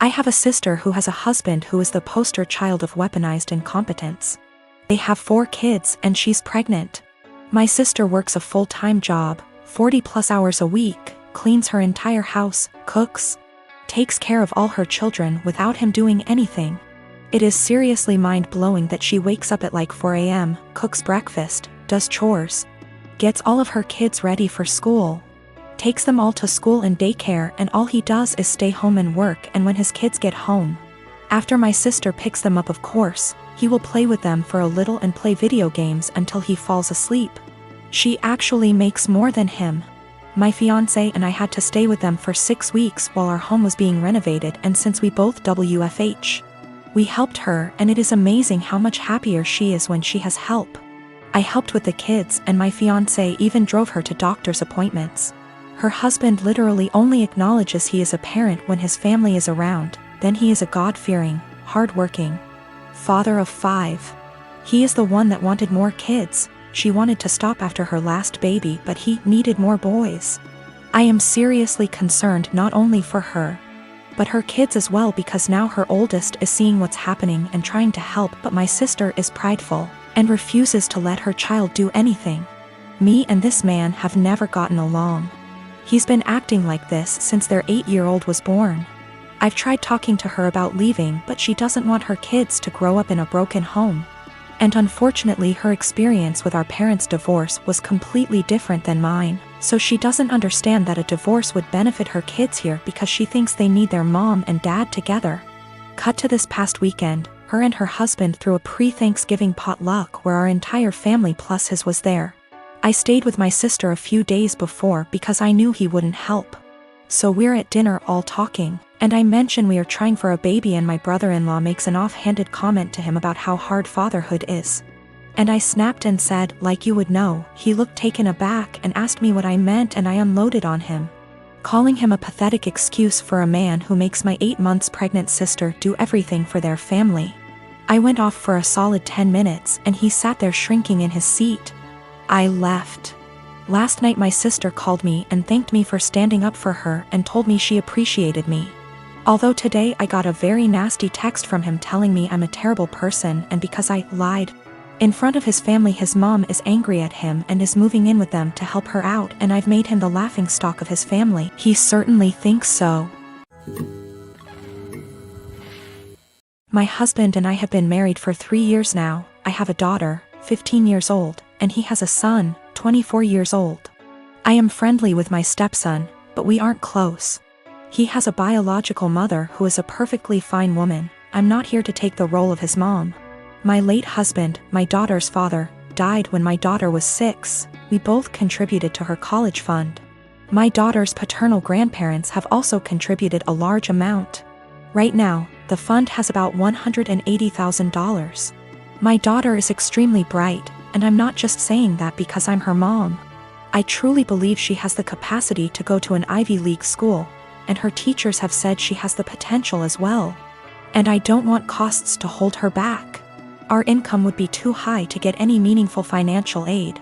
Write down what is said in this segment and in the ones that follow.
I have a sister who has a husband who is the poster child of weaponized incompetence. They have 4 kids and she's pregnant. My sister works a full-time job, 40+ hours a week, cleans her entire house, cooks, takes care of all her children without him doing anything. It is seriously mind-blowing that she wakes up at like 4 a.m., cooks breakfast, does chores, gets all of her kids ready for school, takes them all to school and daycare, and all he does is stay home and work. And when his kids get home, after my sister picks them up, of course, he will play with them for a little and play video games until he falls asleep. She actually makes more than him. My fiancé and I had to stay with them for 6 weeks while our home was being renovated, and since we both WFH, we helped her, and it is amazing how much happier she is when she has help. I helped with the kids, and my fiancé even drove her to doctor's appointments. Her husband literally only acknowledges he is a parent when his family is around, then he is a God-fearing, hard-working father of 5. He is the one that wanted more kids. She wanted to stop after her last baby, but he needed more boys. I am seriously concerned not only for her, but her kids as well, because now her oldest is seeing what's happening and trying to help, but my sister is prideful and refuses to let her child do anything. Me and this man have never gotten along. He's been acting like this since their 8-year-old was born. I've tried talking to her about leaving, but she doesn't want her kids to grow up in a broken home. And unfortunately, her experience with our parents' divorce was completely different than mine, so she doesn't understand that a divorce would benefit her kids here because she thinks they need their mom and dad together. Cut to this past weekend, her and her husband threw a pre-Thanksgiving potluck where our entire family plus his was there. I stayed with my sister a few days before because I knew he wouldn't help. So we're at dinner all talking, and I mention we are trying for a baby, and my brother-in-law makes an offhanded comment to him about how hard fatherhood is. And I snapped and said, like you would know. He looked taken aback and asked me what I meant, and I unloaded on him, calling him a pathetic excuse for a man who makes my 8 months pregnant sister do everything for their family. I went off for a solid 10 minutes and he sat there shrinking in his seat. I left. Last night my sister called me and thanked me for standing up for her and told me she appreciated me. Although today I got a very nasty text from him telling me I'm a terrible person, and because I lied in front of his family, his mom is angry at him and is moving in with them to help her out, and I've made him the laughingstock of his family. He certainly thinks so. My husband and I have been married for 3 years now. I have a daughter, 15 years old, and he has a son, 24 years old. I am friendly with my stepson, but we aren't close. He has a biological mother who is a perfectly fine woman. I'm not here to take the role of his mom. My late husband, my daughter's father, died when my daughter was 6. We both contributed to her college fund. My daughter's paternal grandparents have also contributed a large amount. Right now, the fund has about $180,000. My daughter is extremely bright, and I'm not just saying that because I'm her mom. I truly believe she has the capacity to go to an Ivy League school, and her teachers have said she has the potential as well. And I don't want costs to hold her back. Our income would be too high to get any meaningful financial aid.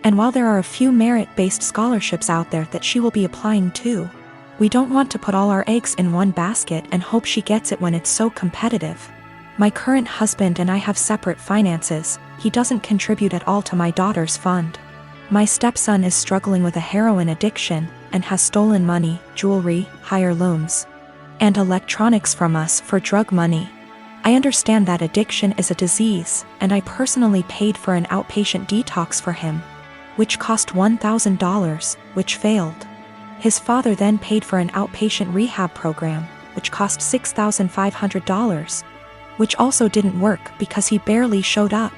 And while there are a few merit-based scholarships out there that she will be applying to, we don't want to put all our eggs in one basket and hope she gets it when it's so competitive. My current husband and I have separate finances. He doesn't contribute at all to my daughter's fund. My stepson is struggling with a heroin addiction and has stolen money, jewelry, heirlooms, and electronics from us for drug money. I understand that addiction is a disease, and I personally paid for an outpatient detox for him, which cost $1,000, which failed. His father then paid for an outpatient rehab program, which cost $6,500, which also didn't work because he barely showed up.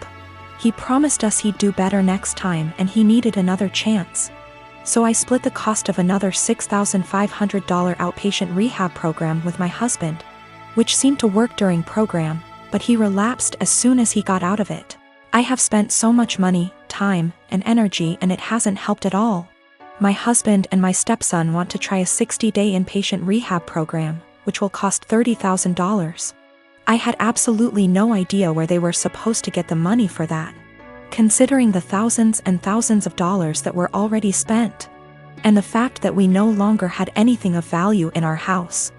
He promised us he'd do better next time and he needed another chance. So I split the cost of another $6,500 outpatient rehab program with my husband, which seemed to work during program, but he relapsed as soon as he got out of it. I have spent so much money, time, and energy, and it hasn't helped at all. My husband and my stepson want to try a 60-day inpatient rehab program, which will cost $30,000. I had absolutely no idea where they were supposed to get the money for that, considering the thousands and thousands of dollars that were already spent, and the fact that we no longer had anything of value in our house.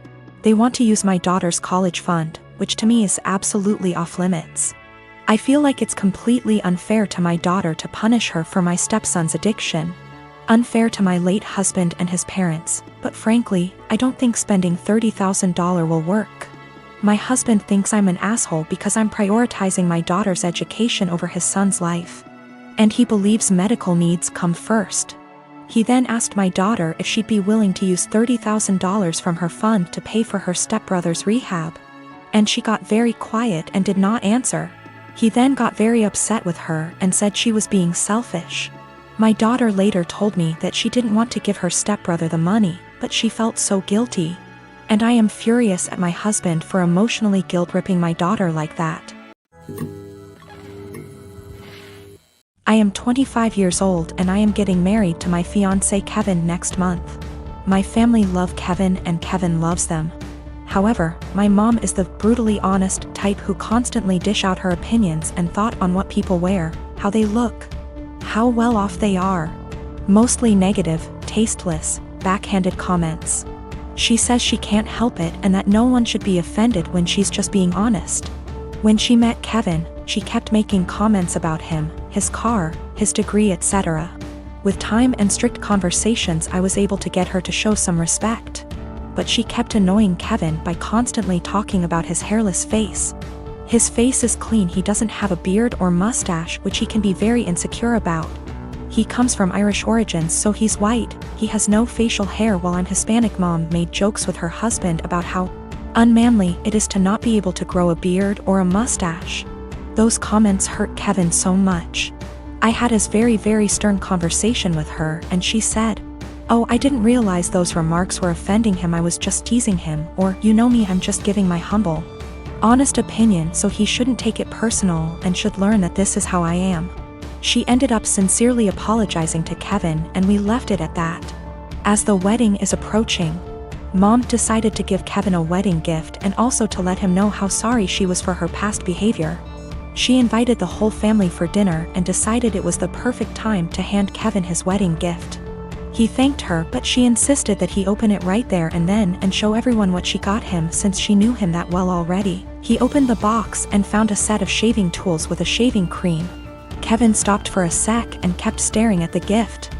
They want to use my daughter's college fund, which to me is absolutely off limits. I feel like it's completely unfair to my daughter to punish her for my stepson's addiction. Unfair to my late husband and his parents, but frankly, I don't think spending $30,000 will work. My husband thinks I'm an asshole because I'm prioritizing my daughter's education over his son's life. And he believes medical needs come first. He then asked my daughter if she'd be willing to use $30,000 from her fund to pay for her stepbrother's rehab. And she got very quiet and did not answer. He then got very upset with her and said she was being selfish. My daughter later told me that she didn't want to give her stepbrother the money, but she felt so guilty. And I am furious at my husband for emotionally guilt-tripping my daughter like that. I am 25 years old and I am getting married to my fiancé Kevin next month. My family love Kevin and Kevin loves them. However, my mom is the brutally honest type who constantly dish out her opinions and thought on what people wear, how they look, how well off they are. Mostly negative, tasteless, backhanded comments. She says she can't help it and that no one should be offended when she's just being honest. When she met Kevin, she kept making comments about him, his car, his degree, etc. With time and strict conversations, I was able to get her to show some respect. But she kept annoying Kevin by constantly talking about his hairless face. His face is clean, he doesn't have a beard or mustache, which he can be very insecure about. He comes from Irish origins, so he's white, he has no facial hair, while I'm Hispanic. Mom made jokes with her husband about how unmanly it is to not be able to grow a beard or a mustache. Those comments hurt Kevin so much. I had a very stern conversation with her and she said, "Oh, I didn't realize those remarks were offending him, I was just teasing him," or, "You know me, I'm just giving my humble, honest opinion, so he shouldn't take it personal and should learn that this is how I am." She ended up sincerely apologizing to Kevin and we left it at that. As the wedding is approaching, Mom decided to give Kevin a wedding gift and also to let him know how sorry she was for her past behavior. She invited the whole family for dinner and decided it was the perfect time to hand Kevin his wedding gift. He thanked her, but she insisted that he open it right there and then and show everyone what she got him since she knew him that well already. He opened the box and found a set of shaving tools with a shaving cream. Kevin stopped for a sec and kept staring at the gift.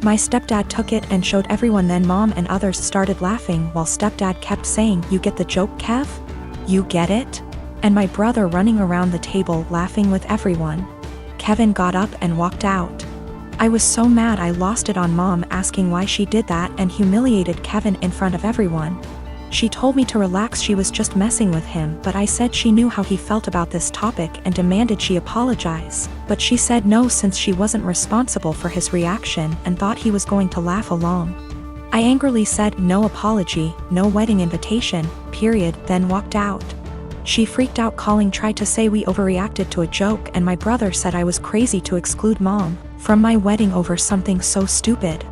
My stepdad took it and showed everyone, then Mom and others started laughing while stepdad kept saying, "You get the joke, Kev? You get it?" And my brother running around the table laughing with everyone. Kevin got up and walked out. I was so mad I lost it on Mom asking why she did that and humiliated Kevin in front of everyone. She told me to relax, she was just messing with him, but I said she knew how he felt about this topic and demanded she apologize. But she said no since she wasn't responsible for his reaction and thought he was going to laugh along. I angrily said no apology, no wedding invitation, period, then walked out. She freaked out, tried to say we overreacted to a joke, and my brother said I was crazy to exclude Mom from my wedding over something so stupid.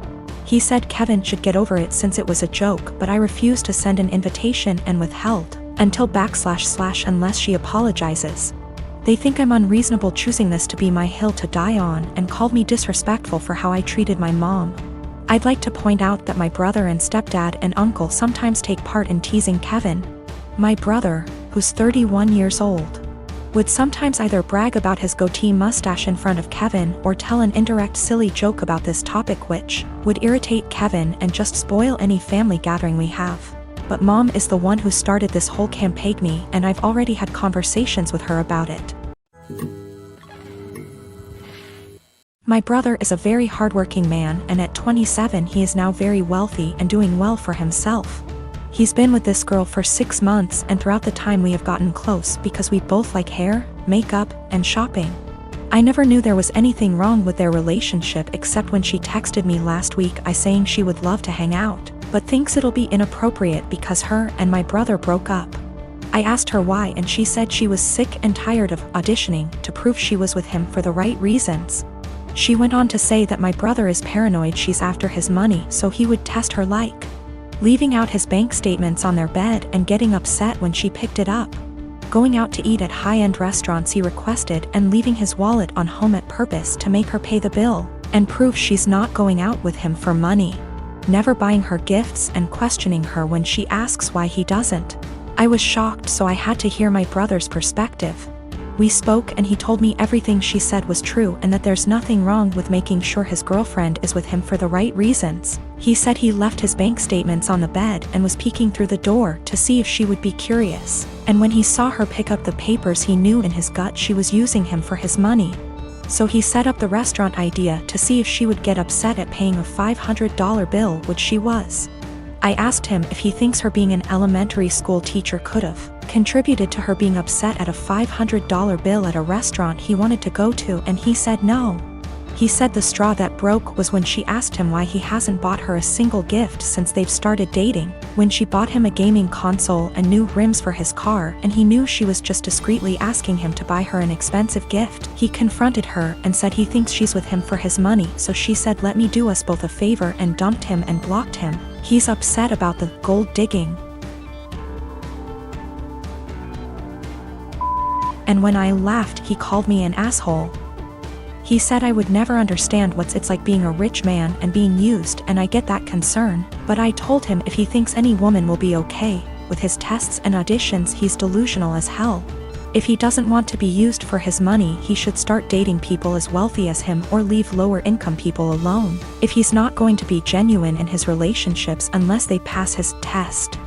He said Kevin should get over it since it was a joke, but I refused to send an invitation and withheld until / unless she apologizes. They think I'm unreasonable choosing this to be my hill to die on and called me disrespectful for how I treated my mom. I'd like to point out that my brother and stepdad and uncle sometimes take part in teasing Kevin. My brother, who's 31 years old, would sometimes either brag about his goatee mustache in front of Kevin or tell an indirect silly joke about this topic, which would irritate Kevin and just spoil any family gathering we have. But Mom is the one who started this whole campaign, and I've already had conversations with her about it. My brother is a very hardworking man, and at 27 he is now very wealthy and doing well for himself. He's been with this girl for 6 months, and throughout the time we have gotten close because we both like hair, makeup, and shopping. I never knew there was anything wrong with their relationship except when she texted me last week saying she would love to hang out, but thinks it'll be inappropriate because her and my brother broke up. I asked her why, and she said she was sick and tired of auditioning to prove she was with him for the right reasons. She went on to say that my brother is paranoid she's after his money, so he would test her, like leaving out his bank statements on their bed and getting upset when she picked it up, going out to eat at high-end restaurants he requested, and leaving his wallet on home at purpose to make her pay the bill and prove she's not going out with him for money. never buying her gifts and questioning her when she asks why he doesn't. I was shocked, so I had to hear my brother's perspective. We spoke and he told me everything she said was true and that there's nothing wrong with making sure his girlfriend is with him for the right reasons. He said he left his bank statements on the bed and was peeking through the door to see if she would be curious. And when he saw her pick up the papers, he knew in his gut she was using him for his money. So he set up the restaurant idea to see if she would get upset at paying a $500 bill, which she was. I asked him if he thinks her being an elementary school teacher could have contributed to her being upset at a $500 bill at a restaurant he wanted to go to, and he said no. He said the straw that broke was when she asked him why he hasn't bought her a single gift since they've started dating, when she bought him a gaming console and new rims for his car, and he knew she was just discreetly asking him to buy her an expensive gift. He confronted her and said he thinks she's with him for his money, so she said let me do us both a favor and dumped him and blocked him. He's upset about the gold digging. And when I laughed, he called me an asshole. He said I would never understand what it's like being a rich man and being used, and I get that concern, but I told him if he thinks any woman will be okay with his tests and auditions, he's delusional as hell. If he doesn't want to be used for his money, he should start dating people as wealthy as him or leave lower income people alone. If he's not going to be genuine in his relationships unless they pass his test.